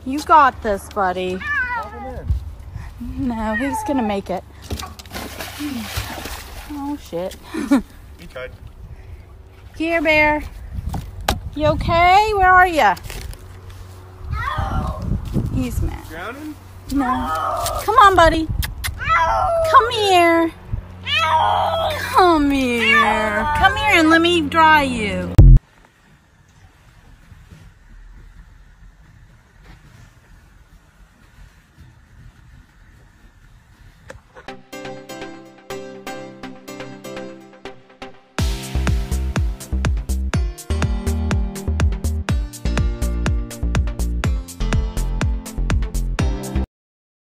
You got this, buddy. No, he's gonna make it. Oh shit. He could. Here, Bear. You okay? Where are you? He's mad. Drowning? No. Come on, buddy. Come here. Come here. Come here and let me dry you.